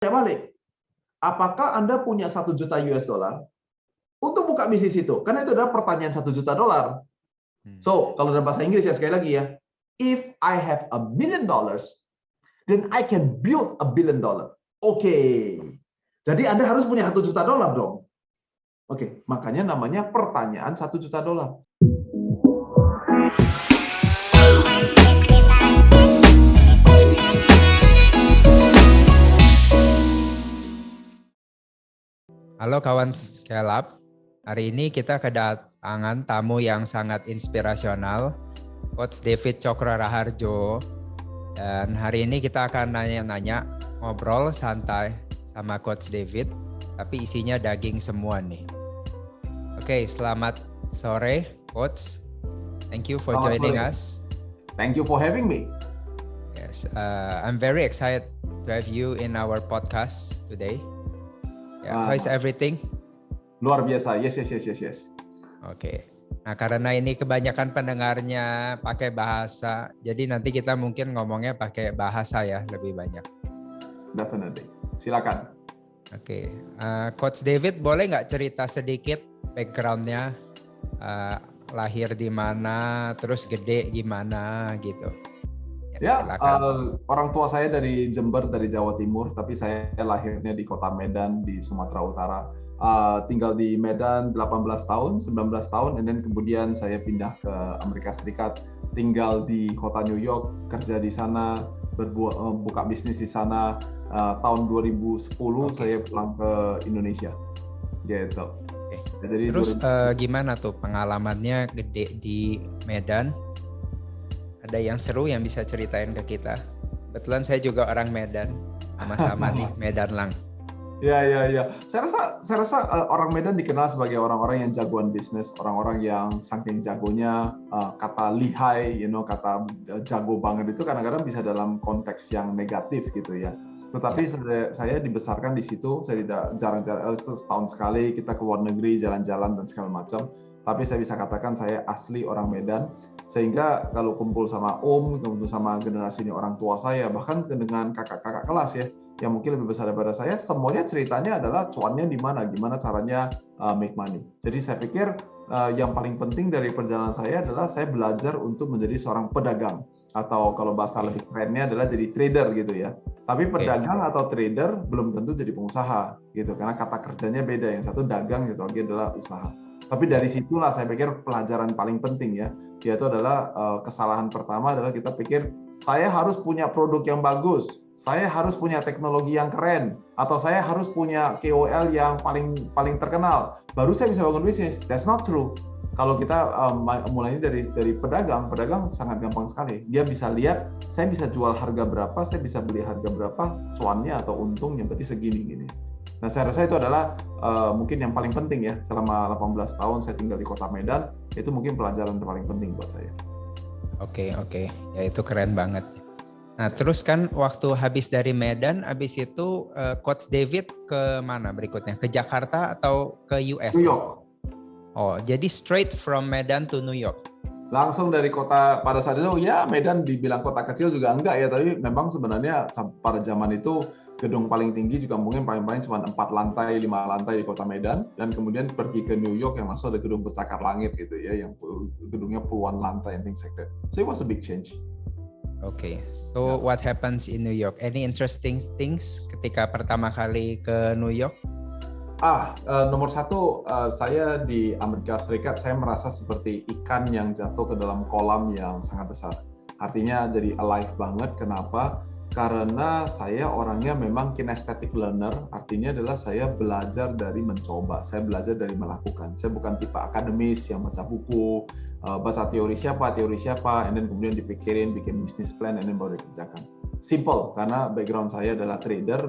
balik, apakah Anda punya 1 juta US dollar untuk buka bisnis itu? Karena itu adalah pertanyaan 1 juta dollar. So, kalau dalam bahasa Inggris ya sekali lagi ya, if I have $1 billion, then I can build $1 billion. Oke. Jadi Anda harus punya 1 juta dollar dong. Oke, makanya namanya pertanyaan 1 juta dollar. Halo kawan Scale-up, hari ini kita kedatangan tamu yang sangat inspirasional, Coach David Cokro Raharjo. Dan hari ini kita akan nanya-nanya, ngobrol santai sama Coach David, tapi isinya daging semua nih. Oke, selamat sore Coach. Thank you for joining us. Thank you for having me. Yes, I'm very excited to have you in our podcast today. How is everything? Luar biasa, yes. Oke. Nah, karena ini kebanyakan pendengarnya pakai bahasa, jadi nanti kita mungkin ngomongnya pakai bahasa ya lebih banyak. Definitely. Silakan. Oke. Coach David boleh nggak cerita sedikit backgroundnya, lahir di mana, terus gede gimana gitu? Ya, orang tua saya dari Jember, dari Jawa Timur, tapi saya lahirnya di kota Medan, di Sumatera Utara. Tinggal di Medan 18 tahun, 19 tahun, dan kemudian saya pindah ke Amerika Serikat, tinggal di kota New York, kerja di sana, buka bisnis di sana. Tahun 2010 saya pulang ke Indonesia. Gitu. Jadi terus gimana tuh pengalamannya gede di Medan? Ada yang seru yang bisa ceritain ke kita? Kebetulan saya juga orang Medan, sama-sama nih Medan lang. Ya. Saya rasa orang Medan dikenal sebagai orang-orang yang jagoan bisnis, orang-orang yang saking jagonya, kata lihai, kata jago banget itu kadang-kadang bisa dalam konteks yang negatif gitu ya. Tetapi saya dibesarkan di situ, saya tidak jarang-jarang, setahun sekali kita ke luar negeri, jalan-jalan dan segala macam. Tapi saya bisa katakan saya asli orang Medan, sehingga kalau kumpul sama kumpul sama generasi ini orang tua saya, bahkan dengan kakak-kakak kelas ya, yang mungkin lebih besar daripada saya, semuanya ceritanya adalah cuannya di mana, gimana caranya make money. Jadi saya pikir yang paling penting dari perjalanan saya adalah saya belajar untuk menjadi seorang pedagang, atau kalau bahasa lebih kerennya adalah jadi trader gitu ya. Tapi pedagang atau trader belum tentu jadi pengusaha gitu, karena kata kerjanya beda. Yang satu dagang, yang satu lagi adalah usaha. Tapi dari situlah saya pikir pelajaran paling penting ya, yaitu adalah kesalahan pertama adalah kita pikir saya harus punya produk yang bagus, saya harus punya teknologi yang keren, atau saya harus punya KOL yang paling terkenal, baru saya bisa bangun bisnis. That's not true. Kalau kita mulainya dari pedagang sangat gampang sekali. Dia bisa lihat, saya bisa jual harga berapa, saya bisa beli harga berapa, cuannya atau untungnya berarti segini. Nah, saya rasa itu adalah mungkin yang paling penting ya. Selama 18 tahun saya tinggal di kota Medan, itu mungkin pelajaran paling penting buat saya. Oke. Ya itu keren banget. Nah, terus kan waktu habis dari Medan, habis itu Coach David ke mana berikutnya? Ke Jakarta atau ke US? New York. Oh, jadi straight from Medan to New York? Langsung dari kota, pada saat itu ya Medan dibilang kota kecil juga enggak ya, tapi memang sebenarnya pada zaman itu gedung paling tinggi juga mungkin paling-paling cuma 4 lantai, 5 lantai di kota Medan, dan kemudian pergi ke New York yang masuk ada gedung pencakar langit gitu ya, yang gedungnya puluhan lantai and things like that. So it was a big change. Okay, so what happens in New York? Any interesting things ketika pertama kali ke New York? Nomor satu, saya di Amerika Serikat, saya merasa seperti ikan yang jatuh ke dalam kolam yang sangat besar. Artinya jadi alive banget. Kenapa? Karena saya orangnya memang kinesthetic learner, artinya adalah saya belajar dari mencoba, saya belajar dari melakukan. Saya bukan tipe akademis yang baca buku, baca teori siapa, and then kemudian dipikirin, bikin business plan, and then baru dikerjakan. Simple, karena background saya adalah trader,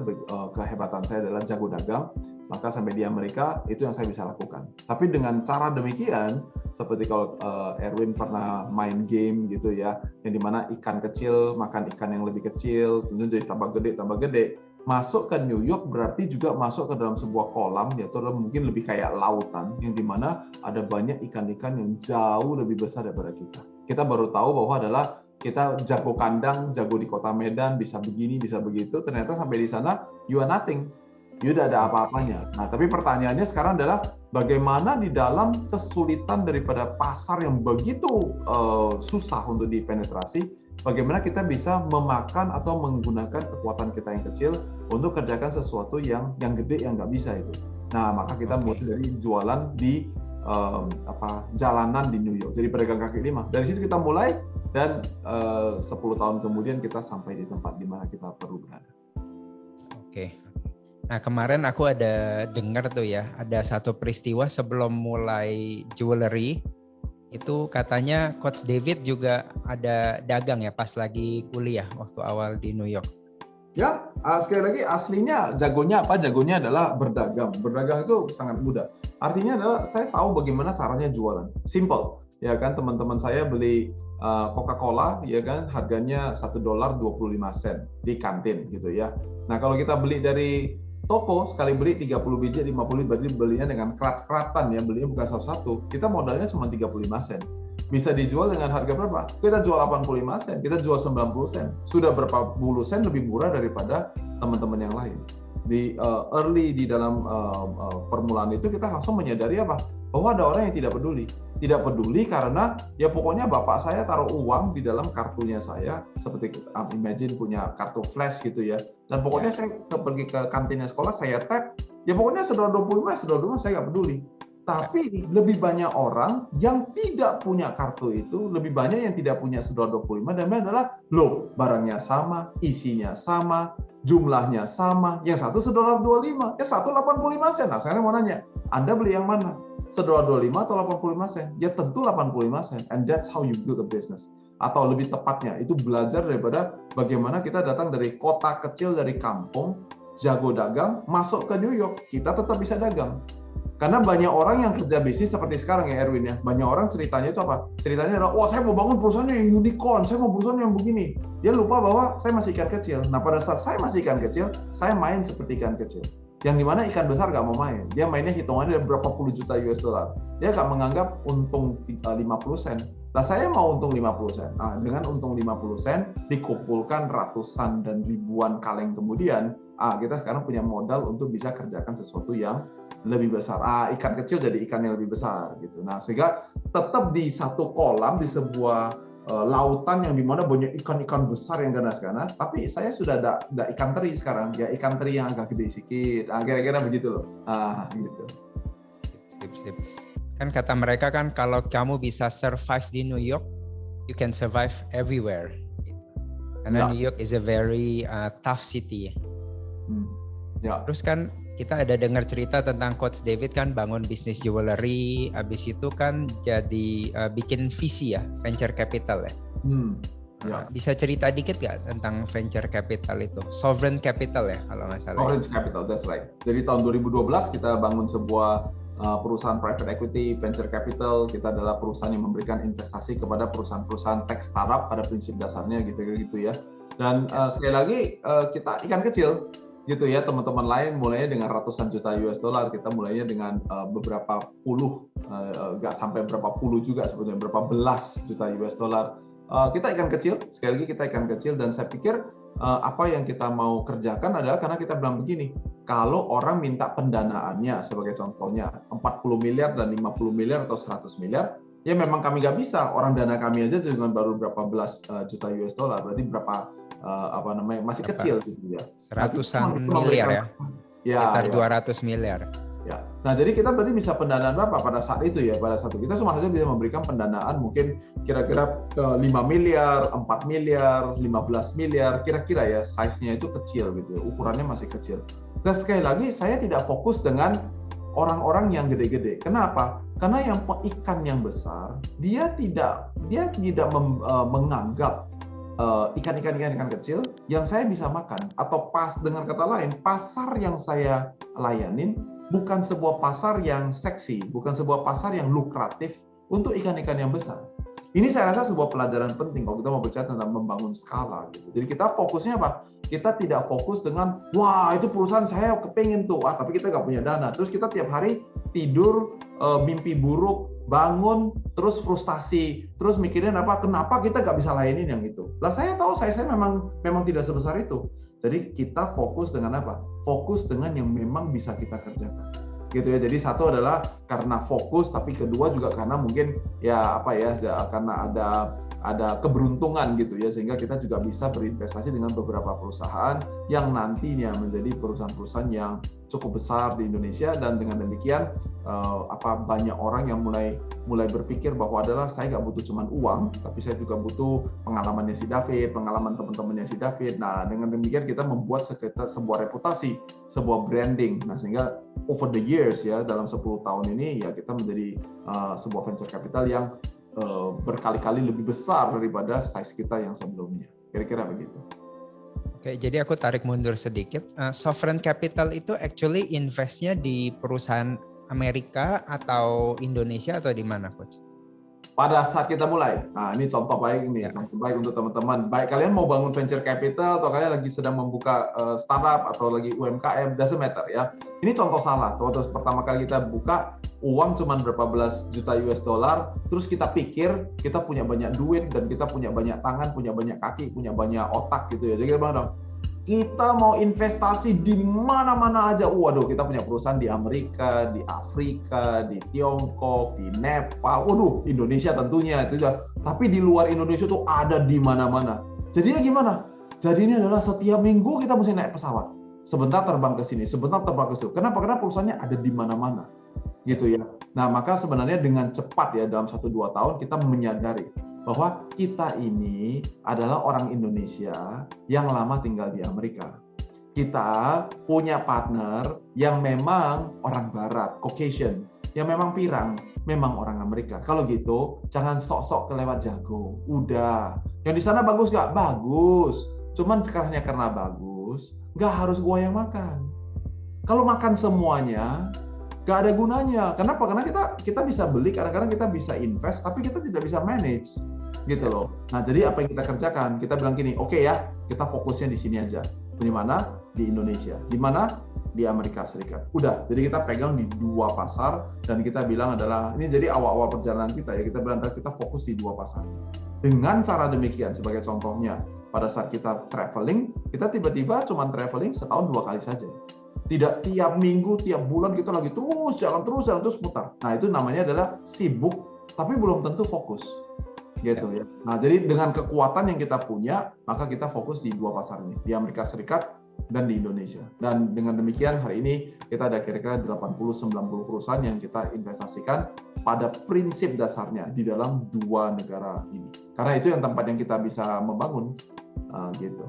kehebatan saya adalah jago dagang, maka sampai di Amerika itu yang saya bisa lakukan. Tapi dengan cara demikian, seperti kalau Erwin pernah main game gitu ya, yang dimana ikan kecil makan ikan yang lebih kecil, tentu jadi tambah gede. Masuk ke New York berarti juga masuk ke dalam sebuah kolam, yaitu mungkin lebih kayak lautan, yang dimana ada banyak ikan-ikan yang jauh lebih besar daripada kita. Kita baru tahu bahwa adalah kita jago kandang, jago di kota Medan, bisa begini, bisa begitu, ternyata sampai di sana you are nothing. You udah ada apa-apanya. Nah, tapi pertanyaannya sekarang adalah bagaimana di dalam kesulitan daripada pasar yang begitu susah untuk dipenetrasi, bagaimana kita bisa memakan atau menggunakan kekuatan kita yang kecil untuk kerjakan sesuatu yang gede yang nggak bisa itu. Nah, maka kita mulai dari jualan di jalanan di New York. Jadi pedagang kaki lima. Dari situ kita mulai dan 10 tahun kemudian kita sampai di tempat di mana kita perlu berada. Oke. Nah, kemarin aku ada dengar tuh ya, ada satu peristiwa sebelum mulai jewelry itu katanya Coach David juga ada dagang ya pas lagi kuliah waktu awal di New York. Ya, sekali lagi aslinya jagonya apa? Jagonya adalah berdagang. Berdagang itu sangat mudah. Artinya adalah saya tahu bagaimana caranya jualan. Simple, ya kan? Teman-teman saya beli Coca-Cola, ya kan? Harganya $1.25 di kantin, gitu ya. Nah, kalau kita beli dari toko, sekali beli 30 biji, 50 biji, berarti belinya dengan kerat-keratan ya, belinya bukan satu-satu. Kita modalnya cuma 35 sen. Bisa dijual dengan harga berapa? Kita jual 85 sen, kita jual 90 sen. Sudah berapa puluh sen lebih murah daripada teman-teman yang lain. Di early di dalam permulaan itu kita langsung menyadari apa? Bahwa ada orang yang tidak peduli. Tidak peduli karena ya pokoknya bapak saya taruh uang di dalam kartunya saya, seperti imagine punya kartu flash gitu ya. Dan pokoknya saya pergi ke kantinnya sekolah, saya tap, ya pokoknya $1.25, saya nggak peduli. Tapi lebih banyak orang yang tidak punya kartu itu, lebih banyak yang tidak punya $1.25 dan adalah loh, barangnya sama, isinya sama, jumlahnya sama. Yang satu $1.25, yang satu 85 sen. Nah, sekarang mau nanya, Anda beli yang mana? $1.25 atau 85 sen? Ya tentu 85 sen. And that's how you build a business. Atau lebih tepatnya, itu belajar daripada bagaimana kita datang dari kota kecil, dari kampung, jago dagang, masuk ke New York, kita tetap bisa dagang. Karena banyak orang yang kerja bisnis seperti sekarang ya Erwin ya. Banyak orang ceritanya itu apa? Ceritanya adalah, wah saya mau bangun perusahaan yang unicorn, saya mau perusahaan yang begini. Dia lupa bahwa saya masih ikan kecil. Nah pada saat saya masih ikan kecil, saya main seperti ikan kecil. Yang dimana ikan besar nggak mau main. Dia mainnya hitungannya berapa puluh juta US dollar. Dia nggak menganggap untung 50 sen. Nah saya mau untung 50 sen. Nah dengan untung 50 sen, dikumpulkan ratusan dan ribuan kaleng kemudian, kita sekarang punya modal untuk bisa kerjakan sesuatu yang lebih besar. Ikan kecil jadi ikan yang lebih besar gitu. Nah, sehingga tetap di satu kolam di sebuah lautan yang dimana banyak ikan-ikan besar yang ganas-ganas, tapi saya sudah ada ikan teri sekarang, ya ikan teri yang agak gede sedikit. Kira-kira begitu loh. Gitu. Sip. Kan kata mereka kan kalau kamu bisa survive di New York, you can survive everywhere. Karena New York is a very tough city. Ya. Terus kan kita ada dengar cerita tentang Coach David kan bangun bisnis jewelry, habis itu kan jadi bikin VC ya, venture capital ya. Ya. Bisa cerita dikit nggak tentang venture capital itu? Sovereign capital ya kalau nggak salah. Sovereign capital, that's right. Jadi tahun 2012 kita bangun sebuah perusahaan private equity, venture capital. Kita adalah perusahaan yang memberikan investasi kepada perusahaan-perusahaan tech startup pada prinsip dasarnya gitu ya. Dan sekali lagi kita ikan kecil. Gitu ya, teman-teman lain mulainya dengan ratusan juta US dollar, kita mulainya dengan beberapa puluh, nggak sampai berapa puluh juga sebetulnya, berapa belas juta US dollar. Kita ikan kecil, sekali lagi kita ikan kecil, dan saya pikir apa yang kita mau kerjakan adalah karena kita bilang begini, kalau orang minta pendanaannya, sebagai contohnya 40 miliar dan 50 miliar atau 100 miliar, ya memang kami nggak bisa, orang dana kami aja cuma baru berapa belas juta US dollar, berarti berapa masih kecil gitu ya. Seratusan miliar ya. Sekitar 200 miliar. Ya. Nah, jadi kita berarti bisa pendanaan berapa pada saat itu ya? Pada saat itu kita cuma saja bisa memberikan pendanaan mungkin kira-kira 5 miliar, 4 miliar, 15 miliar, kira-kira ya, size-nya itu kecil gitu ya. Ukurannya masih kecil. Dan sekali lagi saya tidak fokus dengan orang-orang yang gede-gede. Kenapa? Karena yang ikan yang besar, dia tidak menganggap ikan kecil yang saya bisa makan, atau dengan kata lain, pasar yang saya layanin bukan sebuah pasar yang seksi, bukan sebuah pasar yang lukratif untuk ikan-ikan yang besar. Ini saya rasa sebuah pelajaran penting kalau kita mau bicara tentang membangun skala gitu. Jadi kita fokusnya apa? Kita tidak fokus dengan wah itu perusahaan saya kepengen tuh, tapi kita nggak punya dana. Terus kita tiap hari tidur mimpi buruk, bangun terus frustasi, terus mikirin kenapa kita nggak bisa layanin yang itu. Lah saya tahu saya memang tidak sebesar itu. Jadi kita fokus dengan apa? Fokus dengan yang memang bisa kita kerjakan. Gitu ya. Jadi satu adalah karena fokus, tapi kedua juga karena mungkin karena ada keberuntungan gitu ya, sehingga kita juga bisa berinvestasi dengan beberapa perusahaan yang nantinya menjadi perusahaan-perusahaan yang cukup besar di Indonesia, dan dengan demikian banyak orang yang mulai berpikir bahwa saya nggak butuh cuman uang, tapi saya juga butuh pengalamannya si David, pengalaman teman-temannya si David. Nah, dengan demikian kita membuat sebuah reputasi, sebuah branding. Nah, sehingga over the years ya, dalam 10 tahun ini ya kita menjadi sebuah venture capital yang berkali-kali lebih besar daripada size kita yang sebelumnya. Kira-kira begitu. Oke, jadi aku tarik mundur sedikit. Sovereign capital itu actually investnya di perusahaan Amerika atau Indonesia atau di mana, Coach? Pada saat kita mulai, nah ini contoh baik contoh baik untuk teman-teman. Baik kalian mau bangun venture capital atau kalian lagi sedang membuka startup atau lagi UMKM, doesn't matter ya. Ini contoh salah. Contoh pertama kali kita buka, uang cuma berapa belas juta US dollar, terus kita pikir kita punya banyak duit dan kita punya banyak tangan, punya banyak kaki, punya banyak otak gitu ya. Jadi kita mau investasi di mana-mana aja. Waduh, kita punya perusahaan di Amerika, di Afrika, di Tiongkok, di Nepal. Waduh, Indonesia tentunya itu juga. Tapi di luar Indonesia tuh ada di mana-mana. Jadinya gimana? Jadi ini adalah setiap minggu kita mesti naik pesawat. Sebentar terbang ke sini, sebentar terbang ke situ. Kenapa? Karena perusahaannya ada di mana-mana. Gitu ya. Nah, maka sebenarnya dengan cepat ya dalam 1-2 tahun kita menyadari bahwa kita ini adalah orang Indonesia yang lama tinggal di Amerika. Kita punya partner yang memang orang Barat, Caucasian, yang memang pirang, memang orang Amerika. Kalau gitu, jangan sok-sok kelewat jago. Udah, yang di sana bagus nggak? Bagus. Cuman sekarangnya karena bagus, nggak harus gua yang makan. Kalau makan semuanya, nggak ada gunanya. Kenapa? Karena kita bisa beli, kadang-kadang kita bisa invest, tapi kita tidak bisa manage, gitu loh. Nah, jadi apa yang kita kerjakan? Kita bilang gini, oke ya, kita fokusnya di sini aja. Di mana? Di Indonesia. Di mana? Di Amerika Serikat. Udah, jadi kita pegang di 2 pasar, dan kita bilang adalah, ini jadi awal-awal perjalanan kita ya, kita bilang adalah kita fokus di 2 pasar. Dengan cara demikian, sebagai contohnya, pada saat kita traveling, kita tiba-tiba cuma traveling setahun 2 kali saja. Tidak tiap minggu, tiap bulan kita lagi terus jalan terus putar. Nah, itu namanya adalah sibuk, tapi belum tentu fokus, gitu ya. Nah, jadi dengan kekuatan yang kita punya, maka kita fokus di 2 pasar ini, di Amerika Serikat dan di Indonesia. Dan dengan demikian hari ini kita ada kira-kira 80-90 perusahaan yang kita investasikan pada prinsip dasarnya di dalam 2 negara ini. Karena itu yang tempat yang kita bisa membangun, gitu.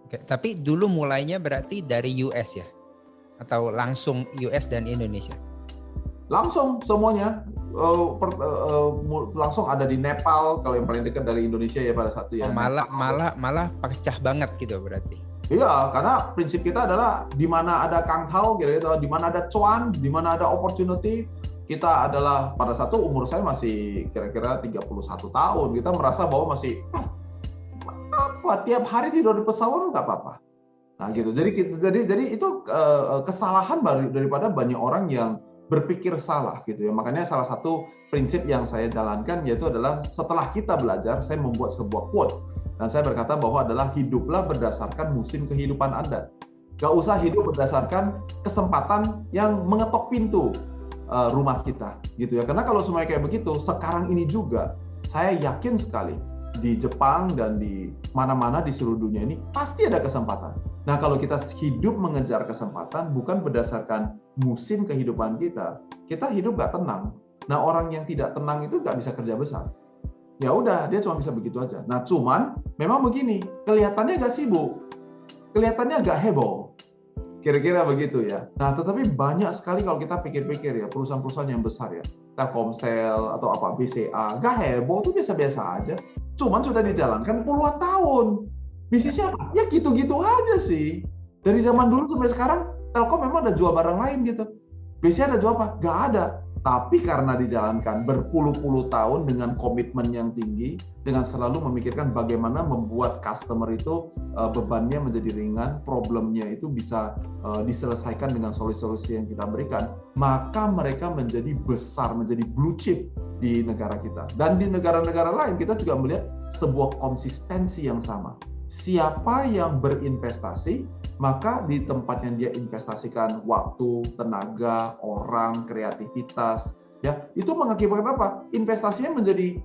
Oke, tapi dulu mulainya berarti dari US ya? Atau langsung US dan Indonesia? Langsung semuanya, langsung ada di Nepal, kalau yang paling dekat dari Indonesia ya pada saat itu ya. Malah pecah banget gitu berarti. Iya, karena prinsip kita adalah di mana ada Kang Tao, gitu, di mana ada cuan, di mana ada opportunity, kita adalah pada satu umur saya masih kira-kira 31 tahun, kita merasa bahwa masih tiap hari tidur di pesawat nggak apa-apa. Nah, gitu. Jadi itu kesalahan daripada banyak orang yang berpikir salah gitu ya. Makanya salah satu prinsip yang saya jalankan yaitu adalah setelah kita belajar, saya membuat sebuah quote dan saya berkata bahwa adalah hiduplah berdasarkan musim kehidupan Anda. Gak usah hidup berdasarkan kesempatan yang mengetok pintu rumah kita gitu ya. Karena kalau semuanya kayak begitu, sekarang ini juga saya yakin sekali di Jepang dan di mana-mana di seluruh dunia ini pasti ada kesempatan. Nah, kalau kita hidup mengejar kesempatan bukan berdasarkan musim kehidupan kita hidup gak tenang. Nah, orang yang tidak tenang itu gak bisa kerja besar. Ya udah, dia cuma bisa begitu aja. Nah, cuman memang begini, kelihatannya agak sibuk, kelihatannya agak heboh. Kira-kira begitu ya. Nah, tetapi banyak sekali kalau kita pikir-pikir ya, perusahaan-perusahaan yang besar ya, Telkomsel atau apa BCA, gak heboh, itu biasa-biasa aja. Cuman sudah dijalankan puluhan tahun. Bisnisnya apa? Ya gitu-gitu aja sih. Dari zaman dulu sampai sekarang, Telkom memang ada jual barang lain gitu. BCA ada jual apa? Gak ada. Tapi karena dijalankan berpuluh-puluh tahun dengan komitmen yang tinggi, dengan selalu memikirkan bagaimana membuat customer itu bebannya menjadi ringan, problemnya itu bisa diselesaikan dengan solusi-solusi yang kita berikan, maka mereka menjadi besar, menjadi blue chip di negara kita. Dan di negara-negara lain kita juga melihat sebuah konsistensi yang sama. Siapa yang berinvestasi, maka di tempat yang dia investasikan waktu, tenaga, orang, kreativitas, ya itu mengakibatkan apa? Investasinya menjadi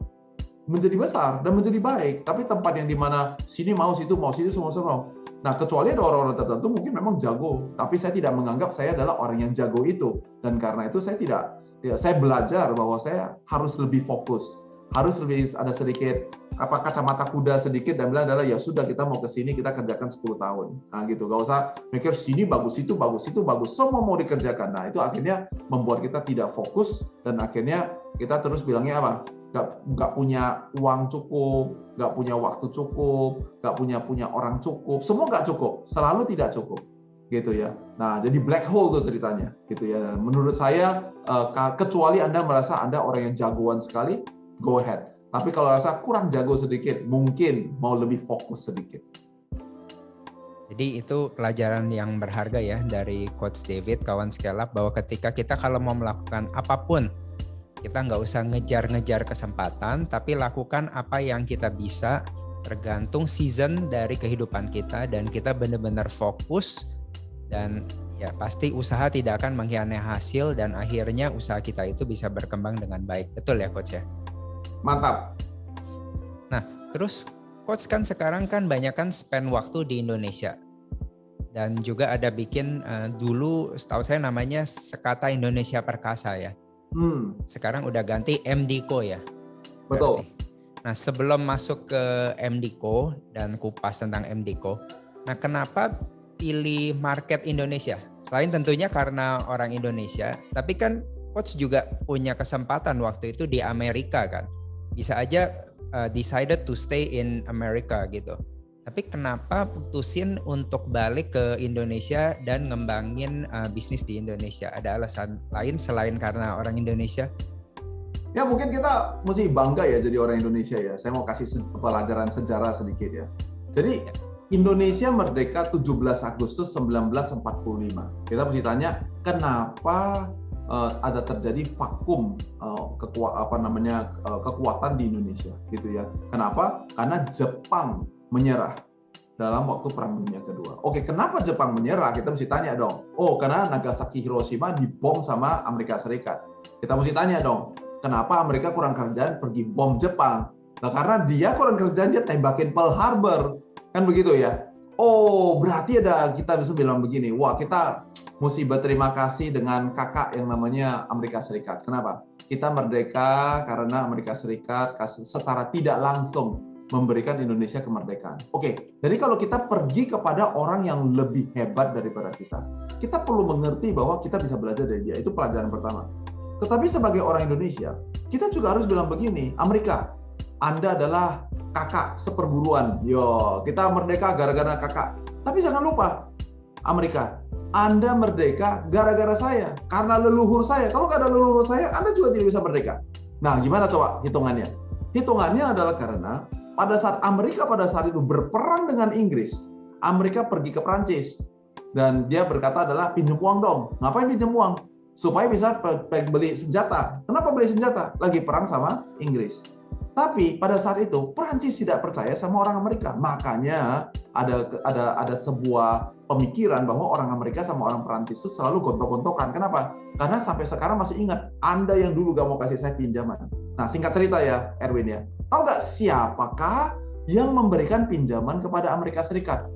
besar dan menjadi baik. Tapi tempat yang dimana sini mau, situ mau, situ semua mau. Nah, kecuali ada orang-orang tertentu mungkin memang jago, tapi saya tidak menganggap saya adalah orang yang jago itu. Dan karena itu saya belajar bahwa saya harus lebih fokus, harus lebih ada sedikit kacamata kuda sedikit dan bilang adalah ya sudah kita mau ke sini kita kerjakan 10 tahun. Nah gitu, gak usah mikir sini bagus, itu bagus, itu bagus, semua mau dikerjakan. Nah itu akhirnya membuat kita tidak fokus dan akhirnya kita terus bilangnya apa? Gak punya uang cukup, gak punya waktu cukup, gak punya orang cukup, semua gak cukup, selalu tidak cukup. Gitu ya. Nah, jadi black hole tuh ceritanya, gitu ya. Menurut saya, kecuali Anda merasa Anda orang yang jagoan sekali, go ahead. Tapi kalau rasa kurang jago sedikit, mungkin mau lebih fokus sedikit. Jadi itu pelajaran yang berharga ya dari Coach David, kawan Scale Up, bahwa ketika kita kalau mau melakukan apapun, kita nggak usah ngejar-ngejar kesempatan, tapi lakukan apa yang kita bisa, tergantung season dari kehidupan kita, dan kita benar-benar fokus, dan ya pasti usaha tidak akan mengkhianati hasil, dan akhirnya usaha kita itu bisa berkembang dengan baik. Betul ya Coach ya? Mantap. Nah, terus Coach kan sekarang kan banyak kan spend waktu di Indonesia. Dan juga ada bikin dulu setahu saya namanya Sekata Indonesia Perkasa ya. Sekarang udah ganti MDico ya. Betul. Berarti. Nah, sebelum masuk ke MDico dan kupas tentang MDico, nah kenapa pilih market Indonesia? Selain tentunya karena orang Indonesia, tapi kan Coach juga punya kesempatan waktu itu di Amerika kan. Bisa aja decided to stay in America gitu. Tapi kenapa putusin untuk balik ke Indonesia dan ngembangin bisnis di Indonesia? Ada alasan lain selain karena orang Indonesia? Ya mungkin kita mesti bangga ya jadi orang Indonesia ya. Saya mau kasih pelajaran sejarah sedikit ya. Jadi Indonesia merdeka 17 Agustus 1945. Kita mesti tanya kenapa ada terjadi vakum kekuatan di Indonesia gitu ya. Kenapa? Karena Jepang menyerah dalam waktu Perang Dunia Kedua. Oke, kenapa Jepang menyerah? Kita mesti tanya dong. Oh, karena Nagasaki Hiroshima dibom sama Amerika Serikat. Kita mesti tanya dong. Kenapa Amerika kurang kerjaan pergi bom Jepang? Nah, karena dia kurang kerjaan dia tembakin Pearl Harbor. Kan begitu ya? Oh, berarti kita bisa bilang begini. Wah, kita mesti berterima kasih dengan kakak yang namanya Amerika Serikat. Kenapa? Kita merdeka karena Amerika Serikat secara tidak langsung memberikan Indonesia kemerdekaan. Oke, jadi kalau kita pergi kepada orang yang lebih hebat daripada kita perlu mengerti bahwa kita bisa belajar dari dia. Itu pelajaran pertama. Tetapi sebagai orang Indonesia, kita juga harus bilang begini, Amerika, Anda adalah kakak seperguruan. Yo, kita merdeka gara-gara kakak. Tapi jangan lupa, Amerika, Anda merdeka gara-gara saya, karena leluhur saya. Kalau nggak ada leluhur saya, Anda juga tidak bisa merdeka. Nah, gimana coba hitungannya? Hitungannya adalah karena pada saat Amerika itu berperang dengan Inggris, Amerika pergi ke Prancis dan dia berkata adalah pinjam uang dong. Ngapain pinjam uang? Supaya bisa beli senjata. Kenapa beli senjata? Lagi perang sama Inggris. Tapi pada saat itu Prancis tidak percaya sama orang Amerika. Makanya ada sebuah pemikiran bahwa orang Amerika sama orang Prancis itu selalu gontok-gontokan. Kenapa? Karena sampai sekarang masih ingat, Anda yang dulu gak mau kasih saya pinjaman. Nah, singkat cerita ya, Erwin ya. Tahu nggak siapakah yang memberikan pinjaman kepada Amerika Serikat?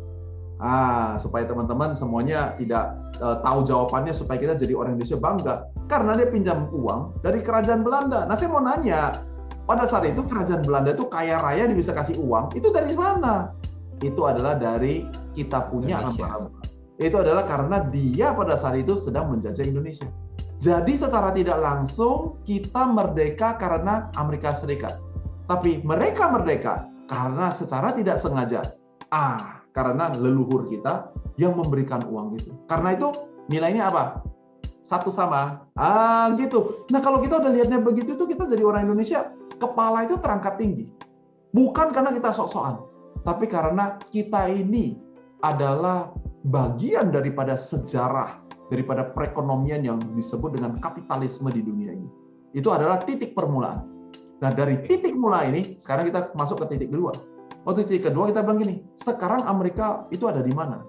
Supaya teman-teman semuanya tidak tahu jawabannya, supaya kita jadi orang Indonesia bangga. Karena dia pinjam uang dari kerajaan Belanda. Nah, saya mau nanya, pada saat itu kerajaan Belanda itu kaya raya, dia bisa kasih uang. Itu dari mana? Itu adalah dari kita punya rempah-rempah. Itu adalah karena dia pada saat itu sedang menjajah Indonesia. Jadi secara tidak langsung kita merdeka karena Amerika Serikat. Tapi mereka merdeka karena secara tidak sengaja. Karena leluhur kita yang memberikan uang itu. Karena itu nilainya apa? satu sama. Gitu. Nah, kalau kita udah lihatnya begitu tuh kita jadi orang Indonesia, kepala itu terangkat tinggi. Bukan karena kita sok-sokan, tapi karena kita ini adalah bagian daripada sejarah, daripada perekonomian yang disebut dengan kapitalisme di dunia ini. Itu adalah titik permulaan. Nah, dari titik mulai ini, sekarang kita masuk ke titik kedua. Titik kedua kita bilang gini, sekarang Amerika itu ada di mana?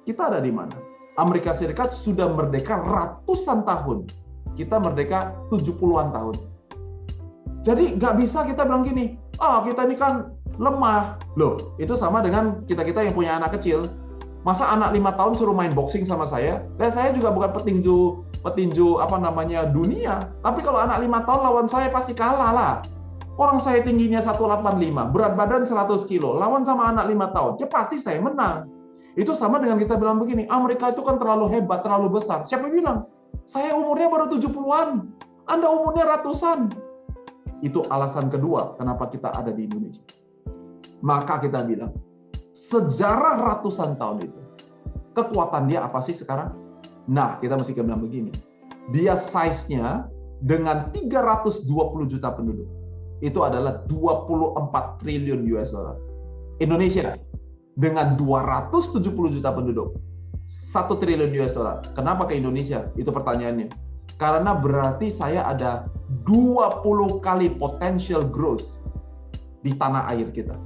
Kita ada di mana? Amerika Serikat sudah merdeka ratusan tahun. Kita merdeka 70-an tahun. Jadi nggak bisa kita bilang gini, kita ini kan lemah. Loh, itu sama dengan kita-kita yang punya anak kecil. Masa anak 5 tahun suruh main boxing sama saya? Dan saya juga bukan petinju dunia. Tapi kalau anak 5 tahun lawan saya pasti kalah lah. Orang saya tingginya 185, berat badan 100 kilo, lawan sama anak 5 tahun, ya pasti saya menang. Itu sama dengan kita bilang begini, Amerika itu kan terlalu hebat, terlalu besar. Siapa yang bilang? Saya umurnya baru 70-an, Anda umurnya ratusan. Itu alasan kedua kenapa kita ada di Indonesia. Maka kita bilang, sejarah ratusan tahun itu, kekuatan dia apa sih sekarang? Nah, kita mesti bilang begini, dia size-nya dengan 320 juta penduduk. Itu adalah 24 triliun US dollar. Indonesia dengan 270 juta penduduk, 1 triliun US dollar. Kenapa ke Indonesia? Itu pertanyaannya. Karena berarti saya ada 20 kali potential growth di tanah air kita.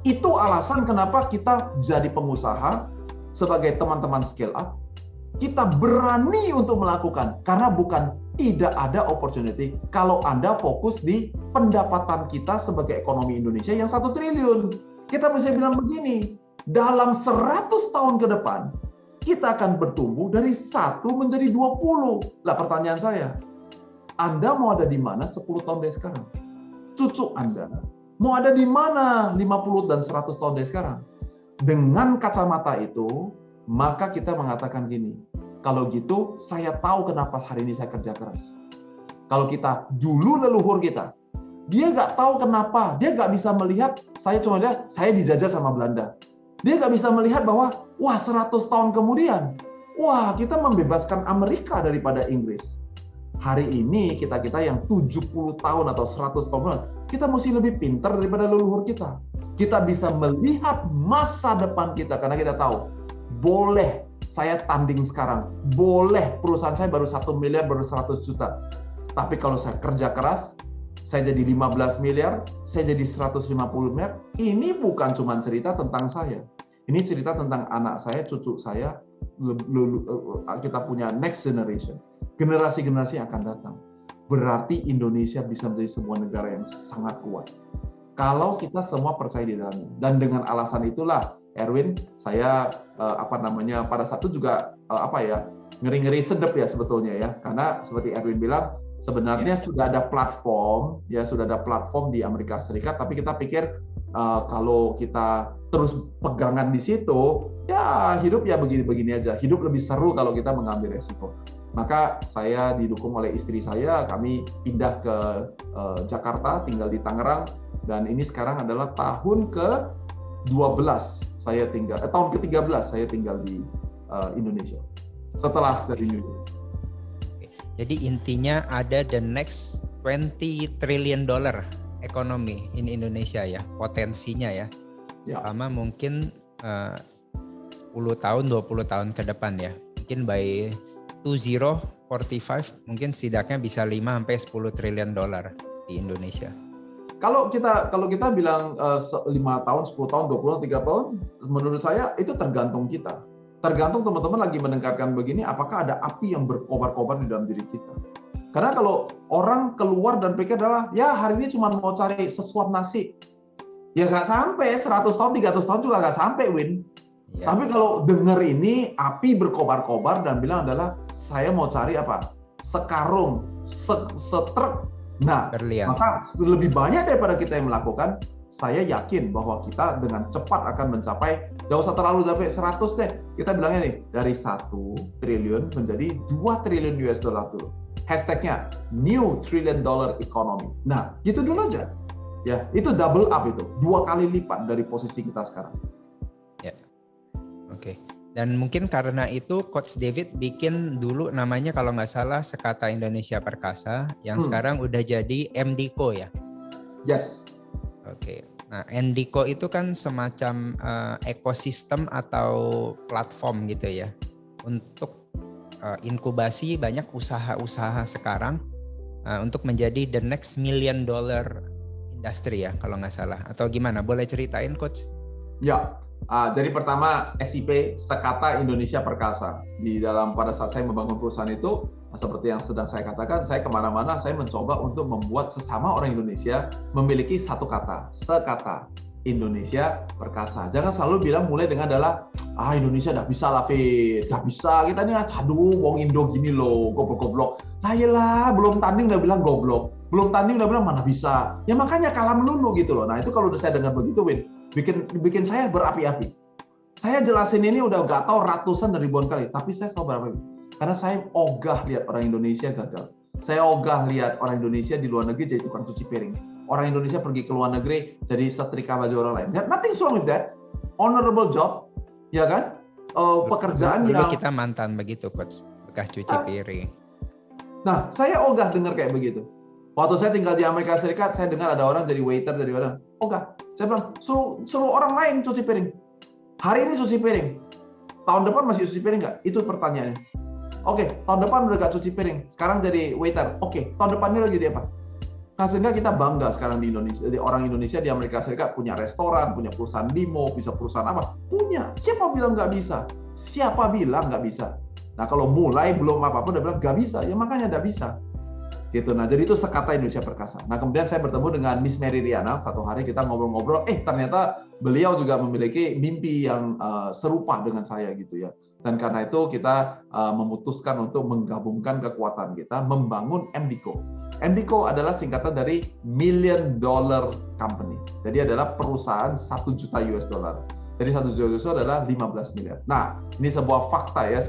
Itu alasan kenapa kita jadi pengusaha sebagai teman-teman scale up. Kita berani untuk melakukan, karena bukan tidak ada opportunity kalau Anda fokus di pendapatan kita sebagai ekonomi Indonesia yang 1 triliun. Kita bisa bilang begini, dalam 100 tahun ke depan, kita akan bertumbuh dari 1 menjadi 20. Lah pertanyaan saya, Anda mau ada di mana 10 tahun dari sekarang? Cucu Anda mau ada di mana 50 dan 100 tahun dari sekarang? Dengan kacamata itu, maka kita mengatakan gini, kalau gitu saya tahu kenapa hari ini saya kerja keras. Kalau kita dulu leluhur kita, dia nggak tahu kenapa, dia nggak bisa melihat, saya cuma lihat saya dijajah sama Belanda. Dia nggak bisa melihat bahwa, 100 tahun kemudian, kita membebaskan Amerika daripada Inggris. Hari ini kita-kita yang 70 tahun atau 100 tahun, kita mesti lebih pintar daripada leluhur kita. Kita bisa melihat masa depan kita, karena kita tahu, boleh saya tanding sekarang, boleh perusahaan saya baru 1 miliar, baru 100 juta. Tapi kalau saya kerja keras, saya jadi 15 miliar, saya jadi 150 miliar, ini bukan cuma cerita tentang saya. Ini cerita tentang anak saya, cucu saya, kita punya next generation. Generasi-generasi yang akan datang. Berarti Indonesia bisa menjadi sebuah negara yang sangat kuat. Kalau kita semua percaya di dalamnya. Dan dengan alasan itulah, Erwin, saya pada saat itu juga ngeri-ngeri sedep ya sebetulnya ya, karena seperti Erwin bilang sebenarnya sudah ada platform di Amerika Serikat, tapi kita pikir kalau kita terus pegangan di situ ya hidup ya begini-begini aja, hidup lebih seru kalau kita mengambil resiko. Maka saya didukung oleh istri saya, kami pindah ke Jakarta, tinggal di Tangerang, dan ini sekarang adalah tahun ke-12 saya tinggal, tahun ke-13 saya tinggal di Indonesia setelah dari New York. Jadi intinya ada the next 20 trillion dollar ekonomi in Indonesia ya, potensinya ya. Selama mungkin 10 tahun, 20 tahun ke depan ya. Mungkin by 2045 mungkin setidaknya bisa 5-10 triliun dolar di Indonesia. Kalau kita bilang 5 tahun, 10 tahun, 20 tahun, 30 tahun, menurut saya itu tergantung kita. Tergantung teman-teman lagi mendengarkan begini, apakah ada api yang berkobar-kobar di dalam diri kita. Karena kalau orang keluar dan pikir adalah, ya hari ini cuma mau cari sesuap nasi, ya nggak sampai, 100 tahun, 300 tahun juga nggak sampai, Win. Ya. Tapi kalau dengar ini, api berkobar-kobar dan bilang adalah, saya mau cari apa? Sekarung, setruk. Nah, maka lebih banyak daripada kita yang melakukan, saya yakin bahwa kita dengan cepat akan mencapai, jauh terlalu sampai 100 deh. Kita bilangnya nih, dari 1 triliun menjadi 2 triliun US dollar dulu. Hashtagnya New Trillion Dollar Economy. Nah, gitu dulu aja. Ya, itu double up itu, 2 kali lipat dari posisi kita sekarang. Ya, oke. Dan mungkin karena itu Coach David bikin dulu namanya kalau nggak salah Sekata Indonesia Perkasa, yang sekarang udah jadi MDico ya? Yes. Oke. Nah, MDico itu kan semacam ekosistem atau platform gitu ya untuk inkubasi banyak usaha-usaha sekarang untuk menjadi the next $1 million industry ya kalau nggak salah. Atau gimana? Boleh ceritain Coach? Ya. Jadi pertama SIP Sekata Indonesia Perkasa. Di dalam pada saat saya membangun perusahaan itu, seperti yang sedang saya katakan, saya kemana-mana saya mencoba untuk membuat sesama orang Indonesia memiliki satu kata, Sekata Indonesia Perkasa. Jangan selalu bilang mulai dengan adalah Indonesia dah bisa lah Fit, dah bisa kita nih aduh wong Indo gini loh, goblok-goblok. Lah iyalah, belum tanding udah bilang goblok, belum tanding udah bilang mana bisa. Ya makanya kalah melulu gitu loh. Nah itu kalau udah saya dengar begitu Win, bikin saya berapi-api. Saya jelasin ini udah gak tahu ratusan dan ribuan kali, tapi saya selalu berapi-api. Karena saya ogah lihat orang Indonesia gagal. Saya ogah lihat orang Indonesia di luar negeri jadi tukang cuci piring. Orang Indonesia pergi ke luar negeri jadi setrika baju orang lain. Nothing wrong with that. Honorable job, ya kan? Pekerjaan dulu yang... kita mantan begitu Coach, bekas cuci piring. Nah, saya ogah dengar kayak begitu. Waktu saya tinggal di Amerika Serikat, saya dengar ada orang jadi waiter, jadi orang. Ogah. Saya bilang, suruh orang lain cuci piring. Hari ini cuci piring. Tahun depan masih cuci piring nggak? Itu pertanyaannya. Oke, tahun depan udah nggak cuci piring. Sekarang jadi waiter. Oke, tahun depannya lagi jadi apa? Nah, sehingga kita bangga sekarang di Indonesia. Jadi orang Indonesia di Amerika Serikat punya restoran, punya perusahaan limo, bisa perusahaan apa? Punya. Siapa bilang nggak bisa? Siapa bilang nggak bisa? Nah, kalau mulai belum apa-apa udah bilang nggak bisa, ya makanya nggak bisa. Gitu. Nah, jadi itu Sekata Indonesia Perkasa. Nah, kemudian saya bertemu dengan Miss Mary Riana. Satu hari kita ngobrol-ngobrol. Ternyata beliau juga memiliki mimpi yang serupa dengan saya gitu ya. Dan karena itu kita memutuskan untuk menggabungkan kekuatan kita, membangun MDico. MDico adalah singkatan dari $1 Million Company. Jadi adalah perusahaan $1 juta. Jadi 1 juta itu adalah 15 miliar. Nah, ini sebuah fakta ya,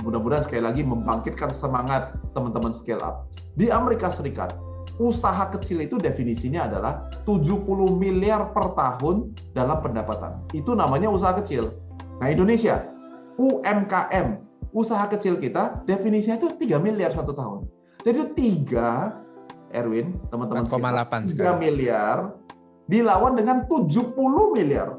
mudah-mudahan sekali lagi membangkitkan semangat teman-teman scale up. Di Amerika Serikat, usaha kecil itu definisinya adalah 70 miliar per tahun dalam pendapatan. Itu namanya usaha kecil. Nah, Indonesia, UMKM, usaha kecil kita definisinya itu 3 miliar satu tahun. Jadi itu 3, Erwin, teman-teman 4,8 3 miliar dilawan dengan 70 miliar.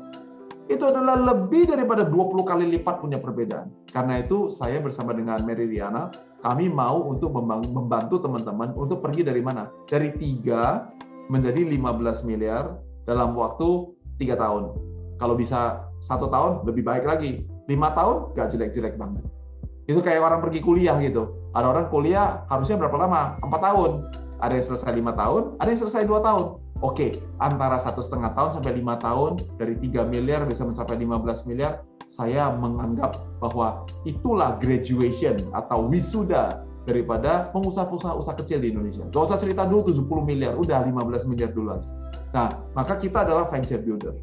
Itu adalah lebih daripada 20 kali lipat punya perbedaan. Karena itu saya bersama dengan Mary Riana, kami mau untuk membantu teman-teman untuk pergi dari mana? Dari 3 menjadi 15 miliar dalam waktu 3 tahun. Kalau bisa 1 tahun, lebih baik lagi. 5 tahun, nggak jelek-jelek banget. Itu kayak orang pergi kuliah gitu. Ada orang kuliah harusnya berapa lama? 4 tahun. Ada yang selesai 5 tahun, ada yang selesai 2 tahun. Oke, antara 1,5 tahun sampai 5 tahun, dari 3 miliar bisa mencapai 15 miliar, saya menganggap bahwa itulah graduation atau wisuda daripada pengusaha-pengusaha usaha kecil di Indonesia. Gak usah cerita dulu 70 miliar, udah 15 miliar dulu aja. Nah, maka kita adalah venture builder.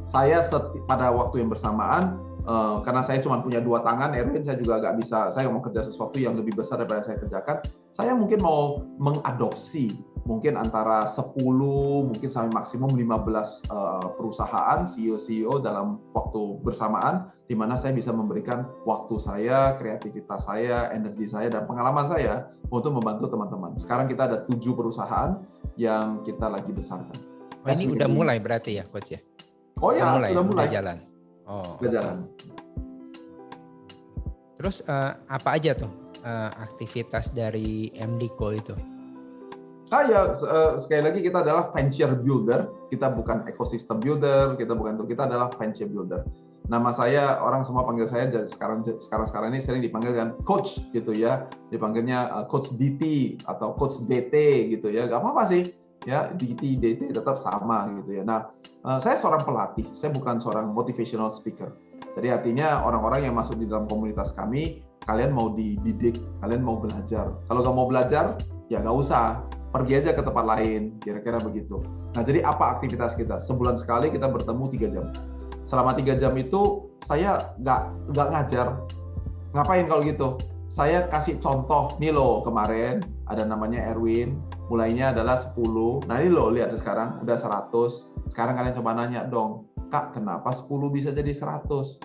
Saya pada waktu yang bersamaan, karena saya cuma punya 2 tangan, Erwin, saya juga nggak bisa, saya mau kerja sesuatu yang lebih besar daripada saya kerjakan, saya mungkin mau mengadopsi mungkin antara 10, mungkin sampai maksimum 15 perusahaan, CEO dalam waktu bersamaan, di mana saya bisa memberikan waktu saya, kreativitas saya, energi saya, dan pengalaman saya untuk membantu teman-teman. Sekarang kita ada 7 perusahaan yang kita lagi besarkan. Oh, ini udah mulai berarti ya, Coach ya? Oh ya, sudah mulai. Udah jalan. Oh, jalan. Terus apa aja tuh aktivitas dari MDico itu? Ya, sekali lagi kita adalah venture builder, kita bukan ecosystem builder, kita adalah venture builder. Nama saya, orang semua panggil saya sekarang ini sering dipanggil dengan coach gitu ya, dipanggilnya coach DT atau coach DT gitu ya, gak apa-apa sih ya, DT DT tetap sama gitu ya. Nah, saya seorang pelatih, saya bukan seorang motivational speaker. Jadi artinya orang-orang yang masuk di dalam komunitas kami, kalian mau dididik, kalian mau belajar. Kalau nggak mau belajar, ya nggak usah. Pergi aja ke tempat lain, kira-kira begitu. Nah, jadi apa aktivitas kita? Sebulan sekali kita bertemu 3 jam. Selama 3 jam itu, saya nggak ngajar. Ngapain kalau gitu? Saya kasih contoh, nih loh kemarin, ada namanya Erwin, mulainya adalah 10. Nah ini loh, lihat sekarang, udah 100. Sekarang kalian coba nanya dong, Kak, kenapa 10 bisa jadi 100?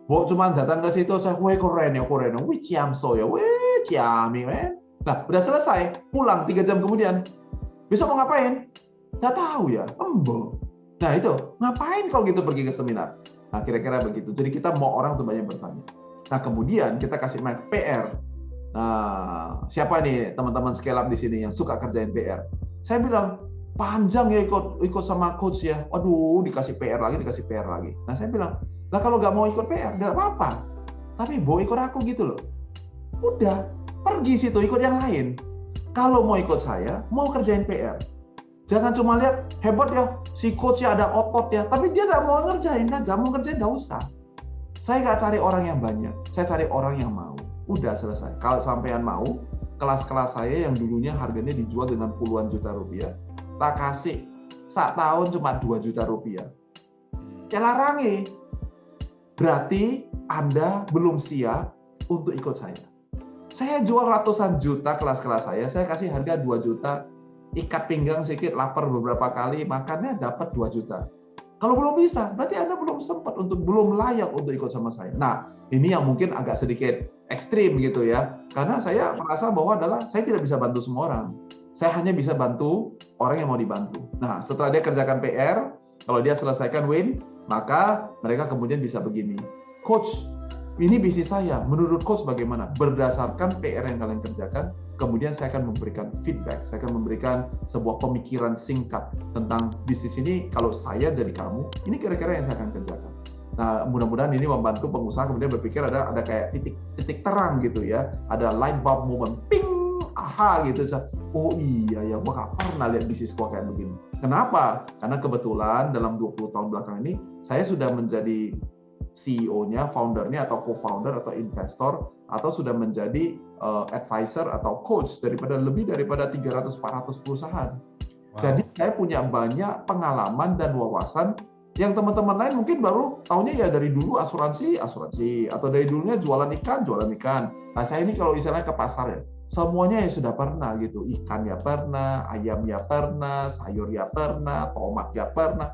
Cuma datang ke situ, saya, weh keren ya, wih ciamso ya, weh ciami, men. Nah, udah selesai, pulang 3 jam kemudian. Besok mau ngapain? Nggak tahu ya, embo. Nah itu, ngapain kalau gitu pergi ke seminar? Nah kira-kira begitu. Jadi kita mau orang untuk banyak bertanya. Nah kemudian kita kasih PR. Nah siapa nih teman-teman scale up di sini yang suka kerjain PR? Saya bilang, panjang ya ikut sama coach ya. Aduh, dikasih PR lagi, dikasih PR lagi. Nah saya bilang, nah kalau nggak mau ikut PR, nggak apa-apa. Tapi mau ikut aku gitu loh. Udah, pergi situ ikut yang lain. Kalau mau ikut saya, mau kerjain PR. Jangan cuma lihat hebat ya, si coach ya ada otot ya, tapi dia nggak mau ngerjain, nggak mau ngerjain, nggak usah. Saya nggak cari orang yang banyak, saya cari orang yang mau. Udah selesai. Kalau sampean mau, kelas-kelas saya yang dulunya harganya dijual dengan puluhan juta rupiah, tak kasih sak tahun cuma 2 juta rupiah. Celarangi. Berarti Anda belum siap untuk ikut saya. Saya jual ratusan juta kelas-kelas saya kasih harga 2 juta, ikat pinggang sedikit, lapar beberapa kali, makannya dapat 2 juta. Kalau belum bisa, berarti Anda belum sempat belum layak untuk ikut sama saya. Nah, ini yang mungkin agak sedikit ekstrim gitu ya. Karena saya merasa bahwa saya tidak bisa bantu semua orang. Saya hanya bisa bantu orang yang mau dibantu. Nah, setelah dia kerjakan PR, kalau dia selesaikan win, maka mereka kemudian bisa begini. Coach, ini bisnis saya, menurut coach bagaimana? Berdasarkan PR yang kalian kerjakan, kemudian saya akan memberikan feedback, saya akan memberikan sebuah pemikiran singkat tentang bisnis ini. Kalau saya jadi kamu, ini kira-kira yang saya akan kerjakan. Nah, mudah-mudahan ini membantu pengusaha kemudian berpikir ada kayak titik terang gitu ya, ada light bulb moment, ping, aha gitu. Oh iya ya, gua nggak pernah lihat bisnis gua kayak begini. Kenapa? Karena kebetulan dalam 20 tahun belakang ini saya sudah menjadi CEO-nya, founder-nya atau co-founder atau investor, atau sudah menjadi advisor atau coach lebih daripada 300-400 perusahaan. Wow. Jadi saya punya banyak pengalaman dan wawasan yang teman-teman lain mungkin baru tahunya ya dari dulu asuransi, atau dari dulunya jualan ikan. Nah saya ini kalau misalnya ke pasar ya, semuanya ya sudah pernah gitu, ikan ya pernah, ayam ya pernah, sayur ya pernah, tomat ya pernah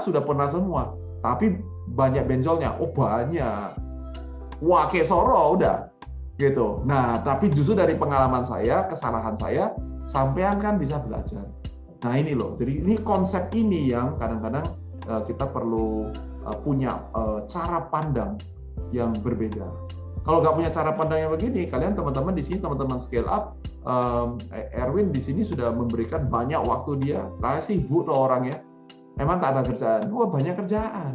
sudah pernah semua. Tapi banyak benjolnya, banyak. Wah, kayak Soro udah gitu. Nah, tapi justru dari pengalaman saya, kesalahan saya, sampean kan bisa belajar. Nah, ini loh. Jadi ini konsep ini yang kadang-kadang kita perlu punya cara pandang yang berbeda. Kalau nggak punya cara pandang yang begini, kalian teman-teman di sini, teman-teman scale up, Erwin di sini sudah memberikan banyak waktu dia. Lah sibuk loh orangnya. Emang tak ada kerjaan? Wah, banyak kerjaan.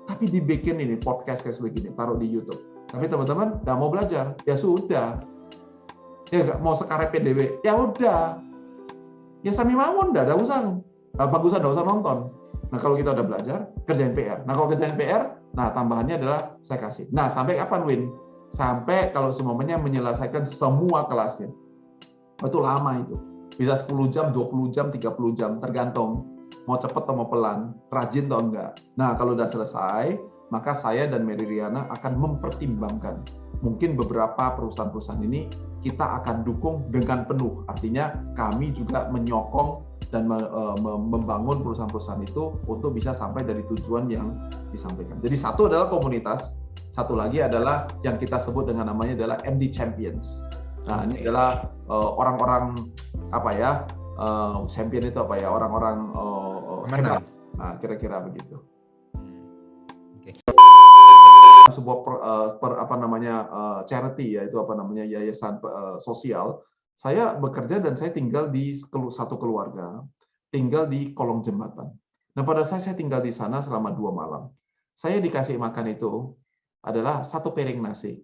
Tapi dibikin ini podcast kayak begini, taruh di YouTube. Tapi teman-teman nggak mau belajar, ya sudah. Ya nggak mau sekarang PDW, ya udah. Ya sami mawon, nggak ada usah. Bagusan nggak usah nonton. Nah kalau kita udah belajar, kerjain PR. Nah kalau kerjain PR, nah tambahannya adalah saya kasih. Nah sampai kapan Win? Sampai kalau semuanya menyelesaikan semua kelasnya. Itu lama itu. Bisa 10 jam, 20 jam, 30 jam, tergantung. Mau cepat atau mau pelan, rajin atau enggak. Nah, kalau udah selesai, maka saya dan Mary Riana akan mempertimbangkan. Mungkin beberapa perusahaan-perusahaan ini kita akan dukung dengan penuh. Artinya kami juga menyokong dan membangun perusahaan-perusahaan itu untuk bisa sampai dari tujuan yang disampaikan. Jadi satu adalah komunitas, satu lagi adalah yang kita sebut dengan namanya adalah MD Champions. Nah, ini adalah orang-orang apa ya? Champion itu apa ya, orang-orang hebat. Nah, kira-kira begitu. Okay. Sebuah charity, yaitu yayasan sosial. Saya bekerja dan saya tinggal di satu keluarga, tinggal di kolong jembatan. Nah, pada saya tinggal di sana selama 2 malam. Saya dikasih makan itu adalah 1 piring nasi.